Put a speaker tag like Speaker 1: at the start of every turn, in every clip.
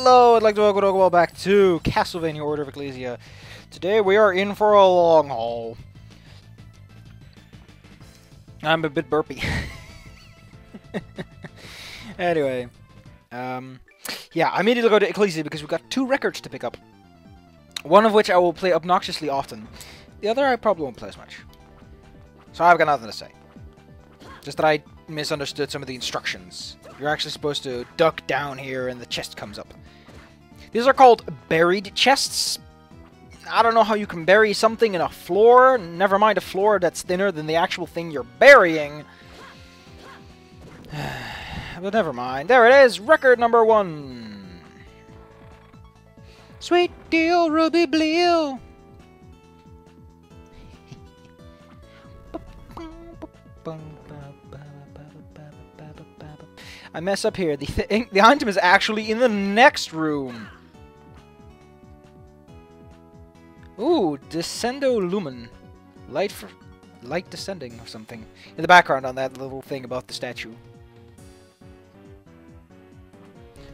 Speaker 1: Hello, I'd like to welcome you all back to Castlevania Order of Ecclesia. Today we are in for a long haul. I'm a bit burpy. Anyway, yeah, I immediately go to Ecclesia because we've got 2 records to pick up. One of which I will play obnoxiously often. The other I probably won't play as much. So I've got nothing to say. Just that I misunderstood some of the instructions. You're actually supposed to duck down here and the chest comes up. These are called buried chests. I don't know how you can bury something in a floor. Never mind a floor that's thinner than the actual thing you're burying. But never mind. There it is. Record number 1. Sweet deal, Ruby Bleel. I mess up here. The item is actually in the next room. Ooh, Descendo Lumen. Light descending or something. In the background on that little thing about the statue.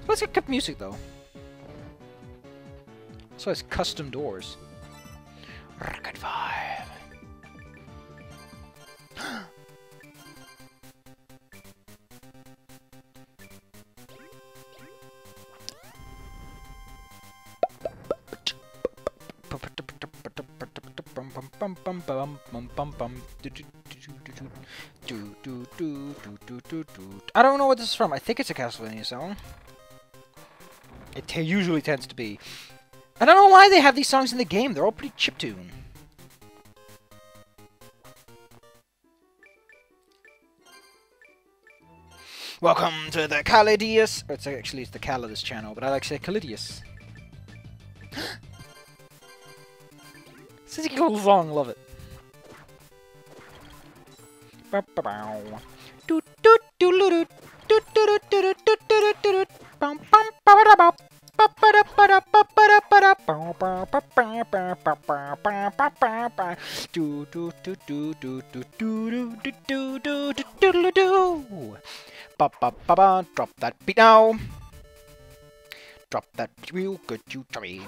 Speaker 1: Let's get good music though. So it's custom doors. Record 5. I don't know what this is from. I think it's a Castlevania song. It usually tends to be. I don't know why they have these songs in the game. They're all pretty chiptune. Welcome to the Callidius. It's the Calidus channel, but I like to say Callidius. It's a cool song, love it. Drop that beat now. Drop that real good, you dummy.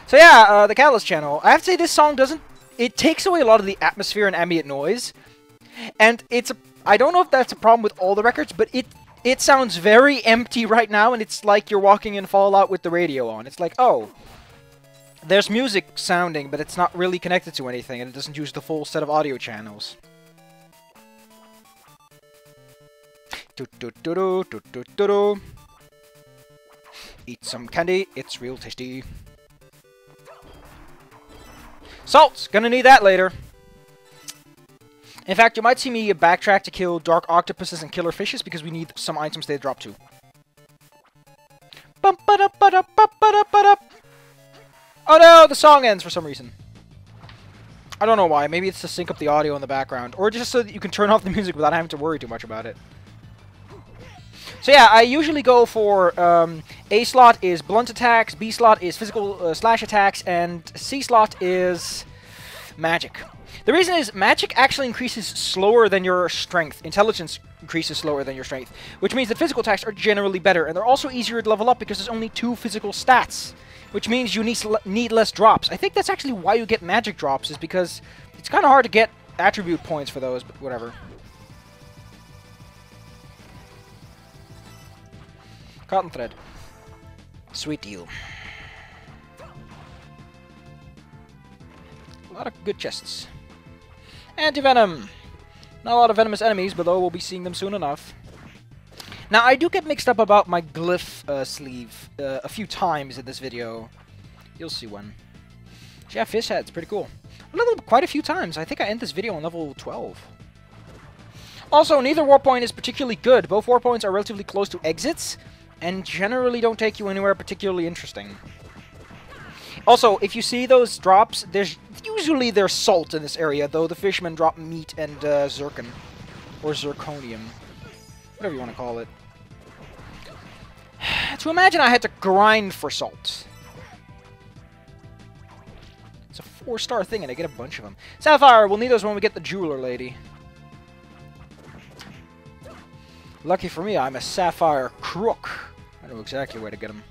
Speaker 1: So yeah, the Catalyst channel. I have to say this song doesn't... It takes away a lot of the atmosphere and ambient noise. And it's a... I don't know if that's a problem with all the records, but it sounds very empty right now, and it's like you're walking in Fallout with the radio on. It's like, oh, there's music sounding, but it's not really connected to anything, and it doesn't use the full set of audio channels. Eat some candy, it's real tasty. Salt! Gonna need that later. In fact, you might see me backtrack to kill dark octopuses and killer fishes because we need some items they drop too. Oh no, the song ends for some reason. I don't know why. Maybe it's to sync up the audio in the background. Or just so that you can turn off the music without having to worry too much about it. So yeah, I usually go for A slot is blunt attacks, B slot is physical slash attacks, and C slot is magic. The reason is magic actually increases slower than your strength. Intelligence increases slower than your strength, which means that physical attacks are generally better, and they're also easier to level up because there's only 2 physical stats, which means you need less drops. I think that's actually why you get magic drops, is because it's kind of hard to get attribute points for those, but whatever. Cotton thread. Sweet deal. A lot of good chests. Anti-venom! Not a lot of venomous enemies, but though we'll be seeing them soon enough. Now, I do get mixed up about my glyph sleeve a few times in this video. You'll see when. Yeah, fish heads, pretty cool. Quite a few times. I think I end this video on level 12. Also, neither war point is particularly good. Both war points are relatively close to exits, and generally don't take you anywhere particularly interesting. Also, if you see those drops, usually there's salt in this area, though the fishermen drop meat and zircon. Or zirconium. Whatever you want to call it. To imagine I had to grind for salt. It's a 4-star thing and I get a bunch of them. Sapphire, we'll need those when we get the jeweler lady. Lucky for me, I'm a sapphire crook. I know exactly where to get them.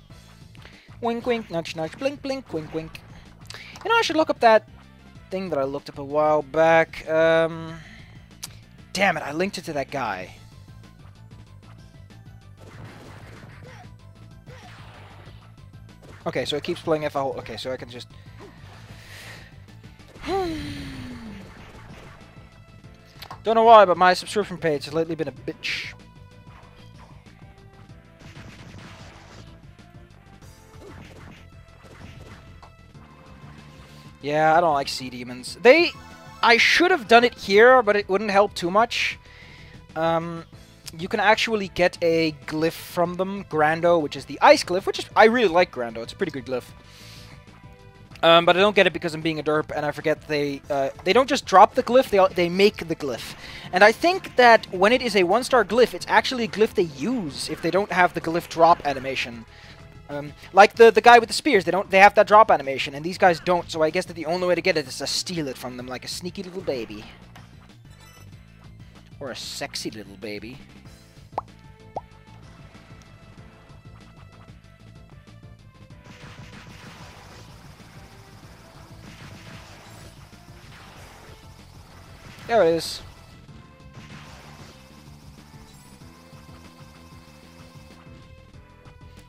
Speaker 1: Wink, wink, nudge, nudge, blink, blink, wink, wink. You know, I should look up that thing that I looked up a while back. Damn it, I linked it to that guy. Okay, so it keeps playing FL. Okay, so I can just... Don't know why, but my subscription page has lately been a bitch. Yeah, I don't like sea demons. I should have done it here, but it wouldn't help too much. You can actually get a glyph from them, Grando, which is the ice glyph, which is... I really like Grando. It's a pretty good glyph. But I don't get it because I'm being a derp, and I forget they don't just drop the glyph, they make the glyph. And I think that when it is a 1-star glyph, it's actually a glyph they use if they don't have the glyph drop animation. Like the guy with the spears, they have that drop animation, and these guys don't, so I guess that the only way to get it is to steal it from them like a sneaky little baby. Or a sexy little baby. There it is.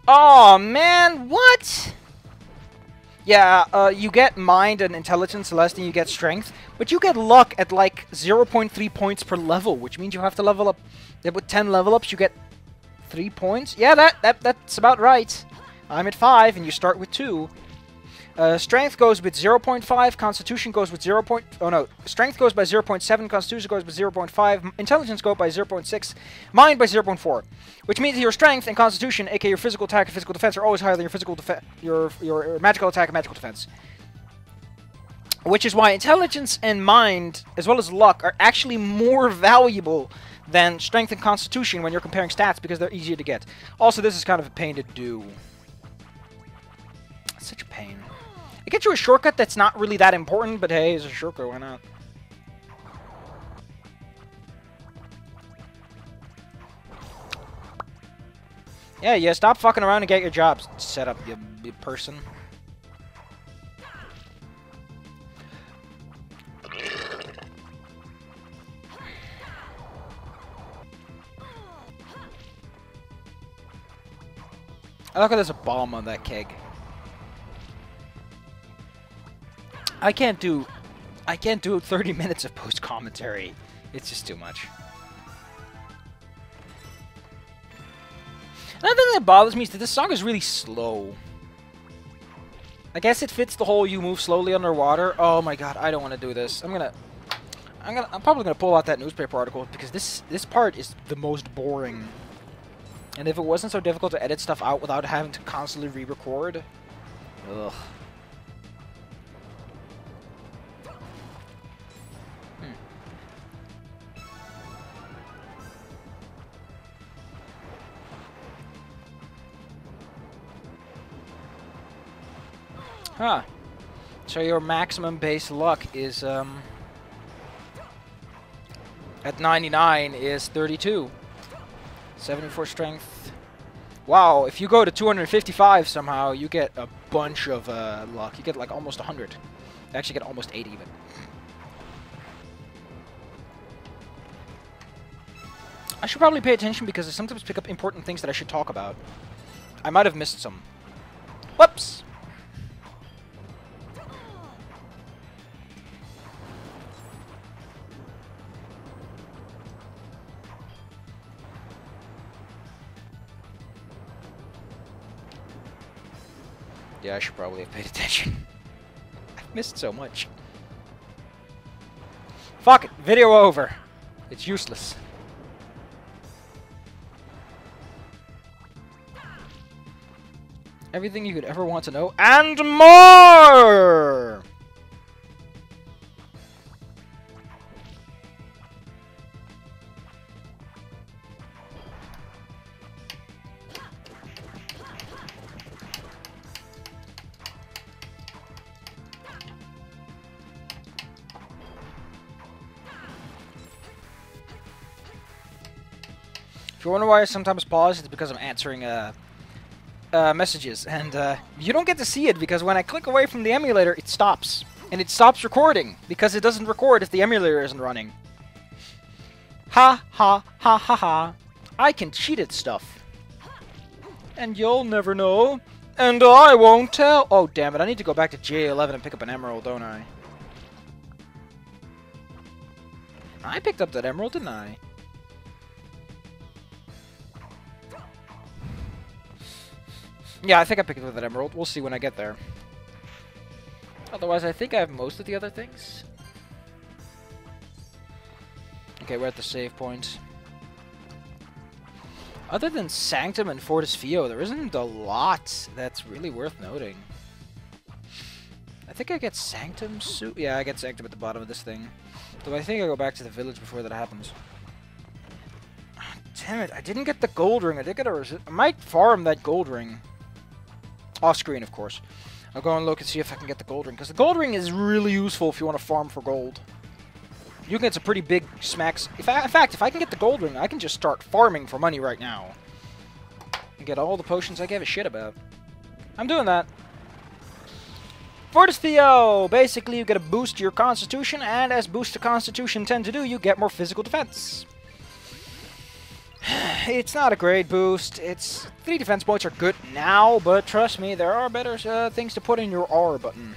Speaker 1: Oh man, what? Yeah, you get mind and intelligence less than you get strength, but you get luck at like 0.3 points per level, which means you have to level up. With 10 level ups, you get 3 points. Yeah, that's about right. I'm at 5, and you start with 2. Strength goes with 0.5, Constitution goes with 0. Oh no, Strength goes by 0.7, Constitution goes by 0.5, Intelligence go by 0.6, Mind by 0.4, which means that your Strength and Constitution, aka your physical attack and physical defense, are always higher than your physical your magical attack and magical defense. Which is why Intelligence and Mind, as well as Luck, are actually more valuable than Strength and Constitution when you're comparing stats because they're easier to get. Also, this is kind of a pain to do. It's such a pain. It gets you a shortcut that's not really that important, but hey, it's a shortcut, why not? Yeah, stop fucking around and get your jobs set up, you person. I like how there's a bomb on that keg. I can't do 30 minutes of post-commentary. It's just too much. Another thing that bothers me is that this song is really slow. I guess it fits the whole you move slowly underwater. Oh my god, I don't want to do this. I'm probably gonna pull out that newspaper article because this part is the most boring. And if it wasn't so difficult to edit stuff out without having to constantly re-record, ugh. Huh. So your maximum base luck is, at 99 is 32. 74 strength. Wow, if you go to 255 somehow, you get a bunch of luck. You get like almost 100. You actually get almost 80 even. I should probably pay attention because I sometimes pick up important things that I should talk about. I might have missed some. Whoops! Yeah, I should probably have paid attention. I've missed so much. Fuck it, video over. It's useless. Everything you could ever want to know, and more! If you wonder why I sometimes pause, it's because I'm answering messages, and you don't get to see it because when I click away from the emulator, it stops. And it stops recording because it doesn't record if the emulator isn't running. Ha ha ha ha ha. I can cheat at stuff. And you'll never know. And I won't tell. Oh, damn it. I need to go back to J11 and pick up an emerald, don't I? I picked up that emerald, didn't I? Yeah, I think I picked up that emerald. We'll see when I get there. Otherwise, I think I have most of the other things. Okay, we're at the save point. Other than Sanctum and Fortis Fio, there isn't a lot that's really worth noting. I think I get Sanctum soon. Yeah, I get Sanctum at the bottom of this thing. Though I think I go back to the village before that happens. Oh, damn it, I didn't get the gold ring. I did get a I might farm that gold ring. Off screen, of course. I'll go and look and see if I can get the gold ring, because the gold ring is really useful if you want to farm for gold. You can get some pretty big smacks. In fact, if I can get the gold ring, I can just start farming for money right now. And get all the potions I gave a shit about. I'm doing that. Fortis Theo! Basically, you get a boost to your constitution, and as boosts to constitution tend to do, you get more physical defense. It's not a great boost. 3 defense points are good now, but trust me, there are better things to put in your R button.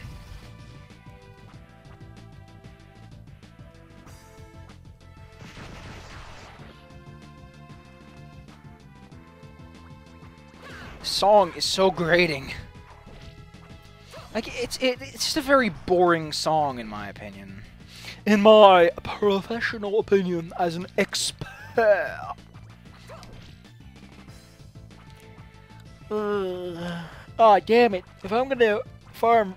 Speaker 1: The song is so grating. Like, it's just a very boring song, in my opinion. In my professional opinion, as an expert. Oh, damn it. If I'm gonna farm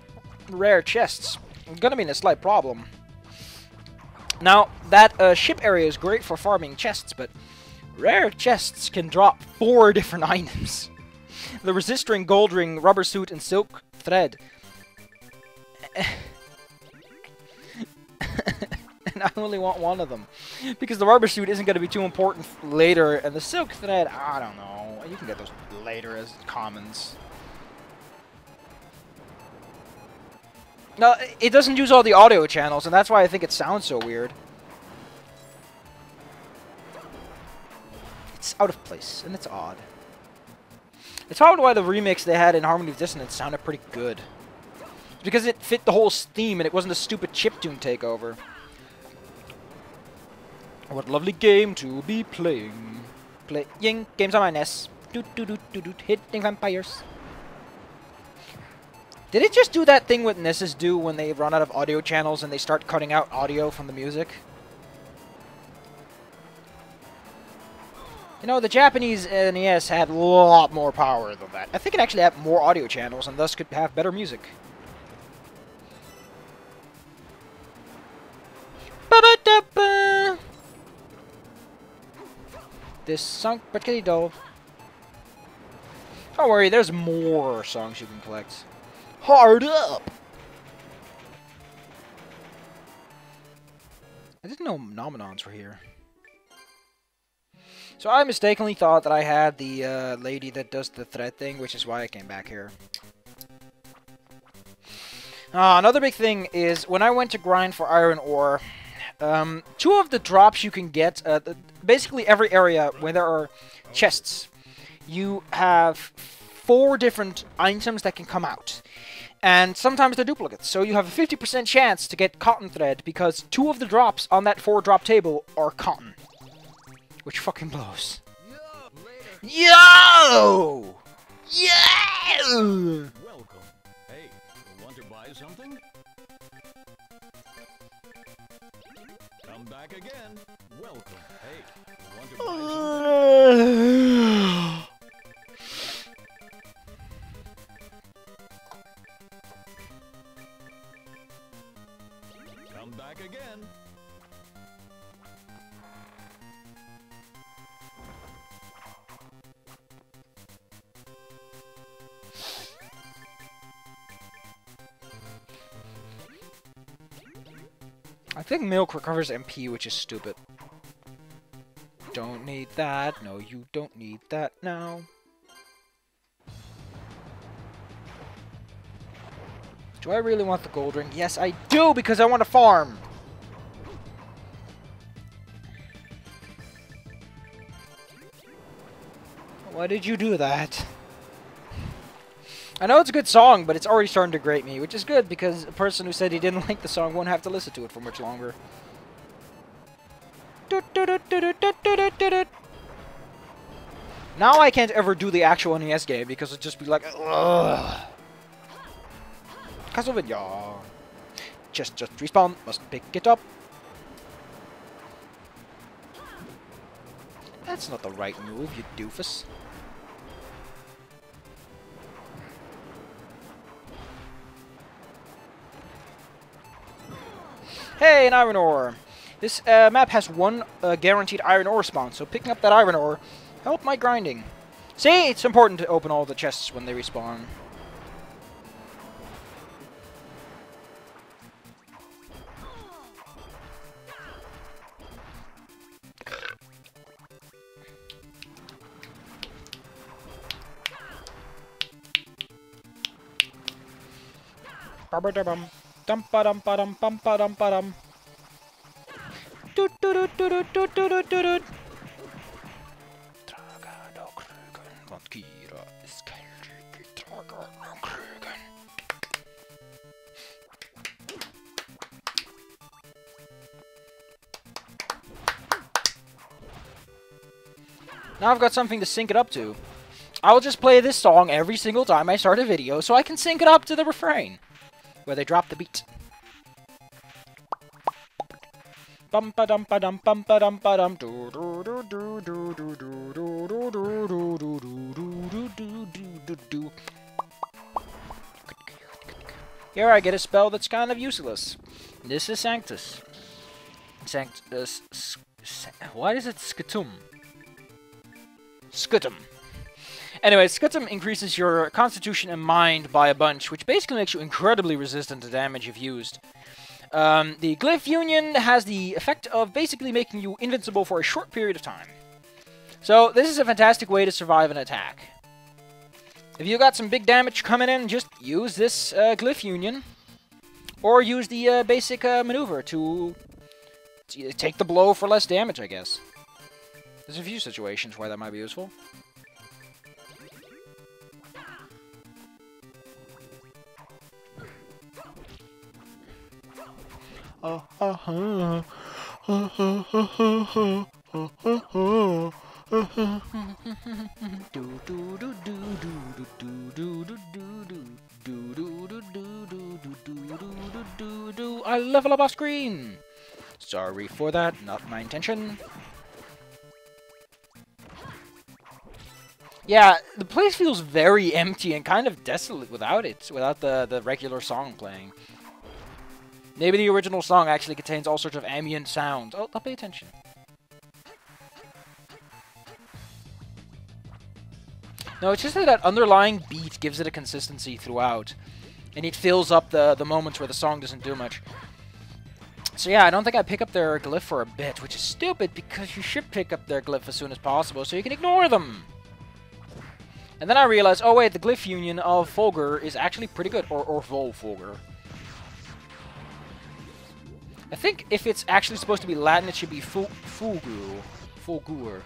Speaker 1: rare chests, I'm gonna be in a slight problem. Now, that ship area is great for farming chests, but rare chests can drop 4 different items. The resist ring, gold ring, rubber suit, and silk thread. And I only want one of them. Because the rubber suit isn't going to be too important later, and the silk thread, I don't know. You can get those later as commons. No, it doesn't use all the audio channels, and that's why I think it sounds so weird. It's out of place, and it's odd. It's probably why the remix they had in Harmony of Dissonance sounded pretty good. It's because it fit the whole theme, and it wasn't a stupid chiptune takeover. What a lovely game to be playing. Playing games on my NES. Hitting vampires. Did it just do that thing what NESs do when they run out of audio channels and they start cutting out audio from the music? You know, the Japanese NES had a lot more power than that. I think it actually had more audio channels and thus could have better music. Ba-ba-da-ba! This sunk but querido. Don't worry, there's more songs you can collect. Hard up! I didn't know Nominons were here. So I mistakenly thought that I had the lady that does the thread thing, which is why I came back here. Another big thing is, when I went to grind for iron ore, 2 of the drops you can get, basically every area where there are chests, you have 4 different items that can come out. And sometimes they're duplicates, so you have a 50% chance to get cotton thread, because 2 of the drops on that 4-drop table are cotton. Which fucking blows. Yo! Yeah!
Speaker 2: Welcome. Hey, want to buy something? Come back again. Welcome. Hey, want to buy something? Come back again.
Speaker 1: I think milk recovers MP, which is stupid. Don't need that. No, you don't need that now. Do I really want the gold ring? Yes, I do, because I want to farm! Why did you do that? I know it's a good song, but it's already starting to grate me, which is good, because a person who said he didn't like the song won't have to listen to it for much longer. Now I can't ever do the actual NES game, because it'd just be like, ugh. Castlevania. Just respawn. Must pick it up. That's not the right move, you doofus. Hey, an iron ore. This map has one guaranteed iron ore spawn, so picking up that iron ore help my grinding. See, it's important to open all the chests when they respawn. Ba-ba-da-bum. Dum-ba-dum-ba-dum, bum-ba-dum-ba-dum. Doot-doot-doot-doot-doot-doot-doot. Now I've got something to sync it up to. I'll just play this song every single time I start a video so I can sync it up to the refrain, where they drop the beat. Bum ba dum ba dum bum ba dum ba dum do do do do do do do do do do do do do do do. Here I get a spell that's kind of useless. This is Sanctus. Why is it Scutum? Scutum. Anyway, Scutum increases your constitution and mind by a bunch, which basically makes you incredibly resistant to damage if used. The Glyph Union has the effect of basically making you invincible for a short period of time. So, this is a fantastic way to survive an attack. If you got some big damage coming in, just use this Glyph Union. Or use the basic maneuver to take the blow for less damage, I guess. There's a few situations where that might be useful. I level up off screen. Sorry for that, not my intention. Yeah, the place feels very empty and kind of desolate without it, without the regular song playing. Maybe the original song actually contains all sorts of ambient sounds. Oh, I'll pay attention. No, it's just that underlying beat gives it a consistency throughout. And it fills up the moments where the song doesn't do much. So yeah, I don't think I pick up their glyph for a bit, which is stupid because you should pick up their glyph as soon as possible so you can ignore them. And then I realized, oh wait, the glyph union of Fulgur is actually pretty good. Or Fulgur. I think if it's actually supposed to be Latin, it should be Fulgur. Fulgur.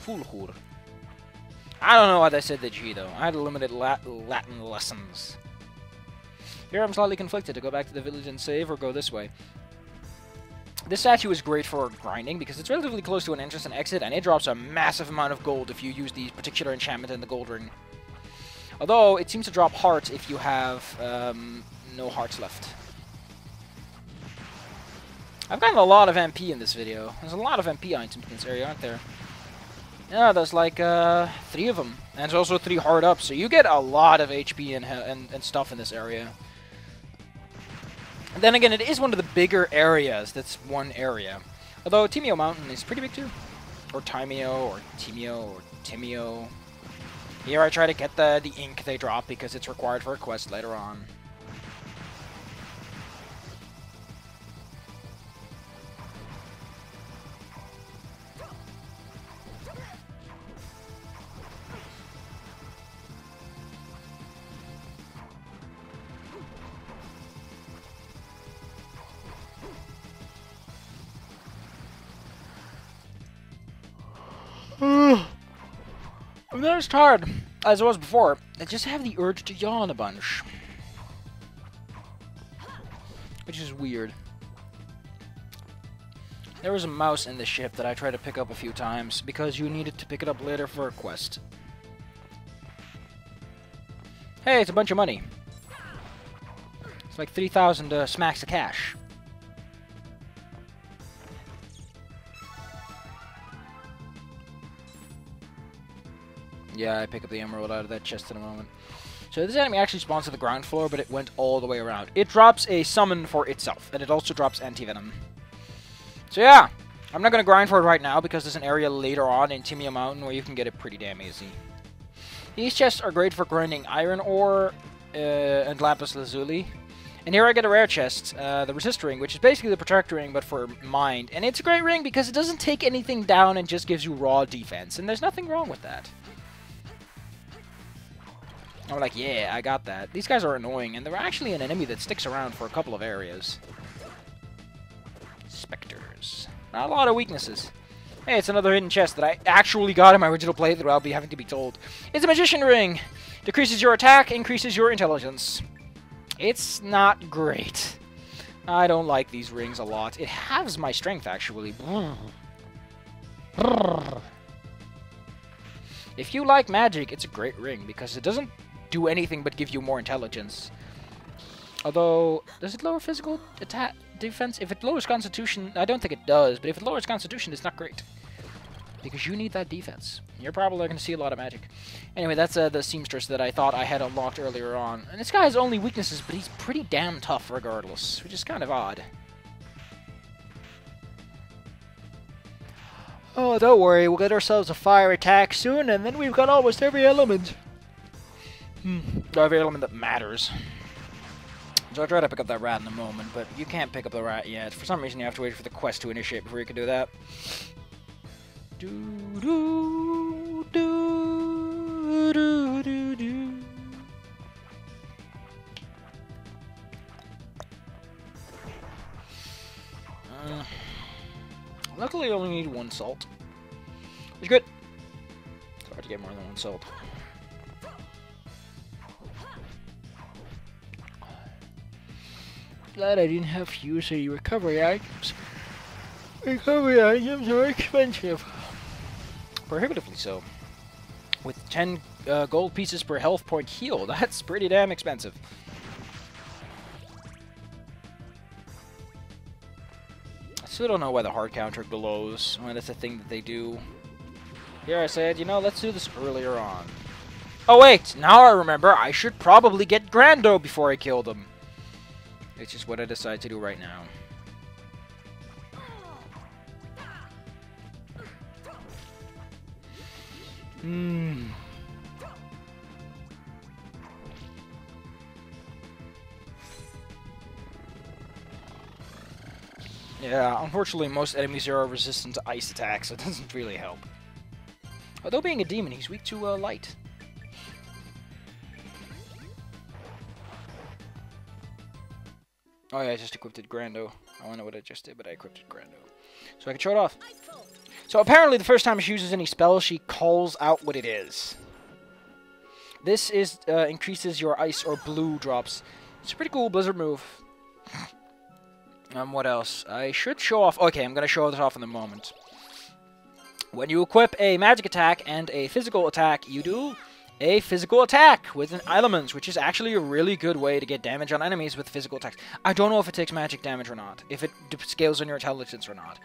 Speaker 1: Fulgur. I don't know why they said the G, though. I had limited Latin lessons. Here I'm slightly conflicted to go back to the village and save or go this way. This statue is great for grinding because it's relatively close to an entrance and exit, and it drops a massive amount of gold if you use the particular enchantment in the gold ring. Although, it seems to drop hearts if you have no hearts left. I've gotten a lot of MP in this video. There's a lot of MP items in this area, aren't there? Yeah, there's like 3 of them. And there's also 3 hard ups, so you get a lot of HP and stuff in this area. And then again, it is one of the bigger areas that's one area. Although Timio Mountain is pretty big too. Or Timio, or Timio, or Timio. Here I try to get the ink they drop because it's required for a quest later on. not as tired as I was before. I just have the urge to yawn a bunch. Which is weird. There was a mouse in the ship that I tried to pick up a few times because you needed to pick it up later for a quest. Hey, it's a bunch of money. It's like 3,000 smacks of cash. Yeah, I pick up the emerald out of that chest in a moment. So this enemy actually spawns at the ground floor, but it went all the way around. It drops a summon for itself, and it also drops anti-venom. So yeah, I'm not going to grind for it right now, because there's an area later on in Timia Mountain where you can get it pretty damn easy. These chests are great for grinding iron ore and lapis lazuli. And here I get a rare chest, the resist ring, which is basically the protector ring, but for mind. And it's a great ring because it doesn't take anything down and just gives you raw defense, and there's nothing wrong with that. I'm like, yeah, I got that. These guys are annoying, and they're actually an enemy that sticks around for a couple of areas. Spectres. Not a lot of weaknesses. Hey, it's another hidden chest that I actually got in my original playthrough. I'll be having to be told. It's a magician ring. Decreases your attack, increases your intelligence. It's not great. I don't like these rings a lot. It halves my strength, actually. If you like magic, it's a great ring, because it doesn't do anything but give you more intelligence. Although, does it lower physical attack defense? If it lowers constitution, I don't think it does, but if it lowers constitution, it's not great. Because you need that defense. You're probably going to see a lot of magic. Anyway, that's the seamstress that I thought I had unlocked earlier on. And this guy has only weaknesses, but he's pretty damn tough regardless, which is kind of odd. Oh, don't worry, we'll get ourselves a fire attack soon, and then we've got almost every element. Every element that matters. So I'll try to pick up that rat in a moment, but you can't pick up the rat yet. For some reason, you have to wait for the quest to initiate before you can do that. Luckily, I only need one salt. Which is good. It's hard to get more than one salt. Glad I didn't have to use any recovery items. Recovery items are expensive. Prohibitively so. With 10 gold pieces per health point heal, that's pretty damn expensive. I still don't know why the hard counter glows. Well, that's a thing that they do. Here I said, you know, let's do this earlier on. Oh wait, now I remember, I should probably get Grando before I kill them. It's just what I decide to do right now. Yeah, unfortunately most enemies here are resistant to ice attacks, so it doesn't really help. Although being a demon, he's weak to light. Oh yeah, I just equipped Grando. I don't know what I just did, but I equipped Grando. So I can show it off. So apparently the first time she uses any spell, she calls out what it is. This is increases your ice or blue drops. It's a pretty cool blizzard move. What else? I should show off... Okay, I'm going to show this off in a moment. When you equip a magic attack and a physical attack, you do a physical attack with an element, which is actually a really good way to get damage on enemies with physical attacks. I don't know if it takes magic damage or not, if it scales on your intelligence or not.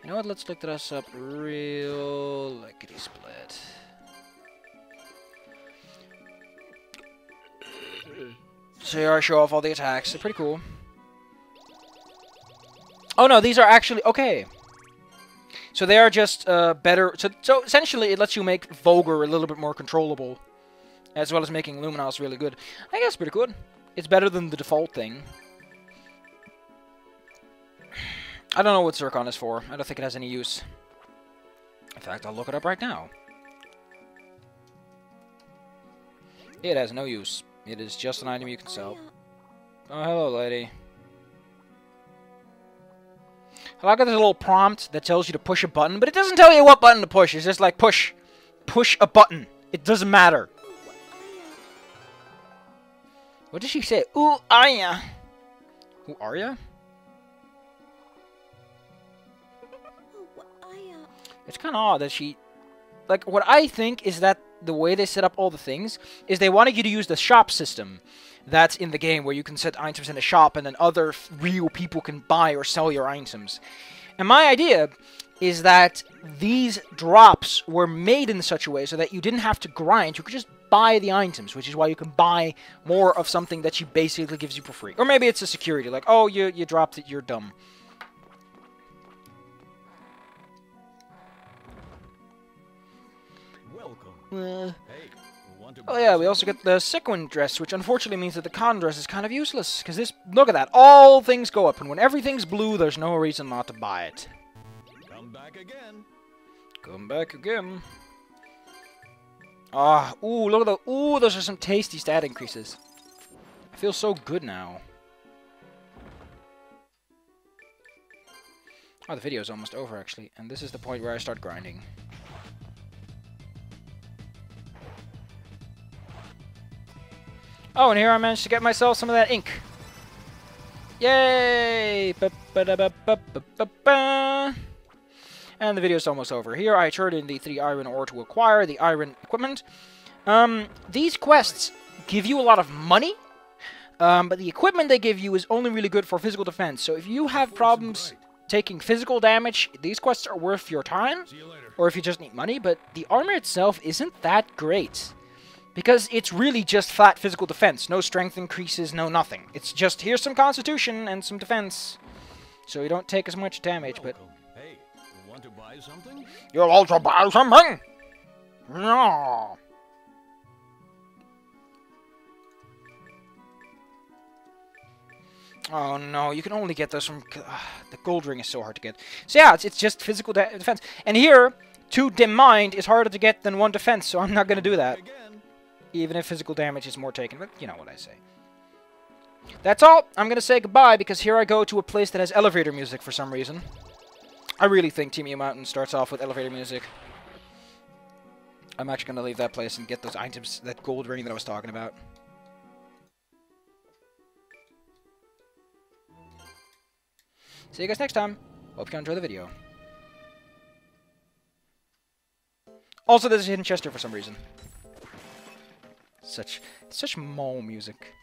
Speaker 1: You know what, let's look this up real lickety-split. So here I show off all the attacks, they're pretty cool. Oh no, these are actually, okay. So they are just better, so essentially it lets you make Vulgar a little bit more controllable, as well as making Luminos really good. I guess pretty good. It's better than the default thing. I don't know what Zircon is for. I don't think it has any use. In fact, I'll look it up right now. It has no use. It is just an item you can sell. Oh, hello, lady. I like this little prompt that tells you to push a button, but it doesn't tell you what button to push. It's just like, push a button. It doesn't matter. What did she say? Ooh, Aya. Who are ya? It's kind of odd that she... Like, what I think is that the way they set up all the things is they wanted you to use the shop system that's in the game, where you can set items in a shop and then other real people can buy or sell your items. And my idea is that these drops were made in such a way so that you didn't have to grind, you could just buy the items, which is why you can buy more of something that she basically gives you for free. Or maybe it's a security, like, oh, you dropped it, you're dumb.
Speaker 2: Welcome. Hey, want to
Speaker 1: Oh
Speaker 2: buy
Speaker 1: yeah, we also get the sequin dress, which unfortunately means that the con dress is kind of useless. Because this, look at that, all things go up, and when everything's blue, there's no reason not to buy it.
Speaker 2: Come back again.
Speaker 1: Come back again. Ah, ooh, look at the, ooh, those are some tasty stat increases. I feel so good now. Oh, the video's almost over, actually, and this is the point where I start grinding. Oh, and here I managed to get myself some of that ink. Yay! Ba-ba-da-ba-ba-ba-ba. And the video's almost over. Here I turned in the 3 iron ore to acquire the iron equipment. These quests give you a lot of money, but the equipment they give you is only really good for physical defense. So if you have problems taking physical damage, these quests are worth your time, or if you just need money, but the armor itself isn't that great. Because it's really just flat physical defense. No strength increases, no nothing. It's just, here's some constitution and some defense. So you don't take as much damage, but...
Speaker 2: Hey, want to buy something?
Speaker 1: You want to buy something? No. Oh no, you can only get those from... the gold ring is so hard to get. So yeah, it's just physical defense. And here, 2 dim mind is harder to get than 1 defense, so I'm not going to do that. Even if physical damage is more taken, but you know what I say. That's all. I'm going to say goodbye, because here I go to a place that has elevator music for some reason. I really think Team Mountain starts off with elevator music. I'm actually going to leave that place and get those items, that gold ring that I was talking about. See you guys next time. Hope you enjoy the video. Also, there's a hidden chest here for some reason. Such mole music.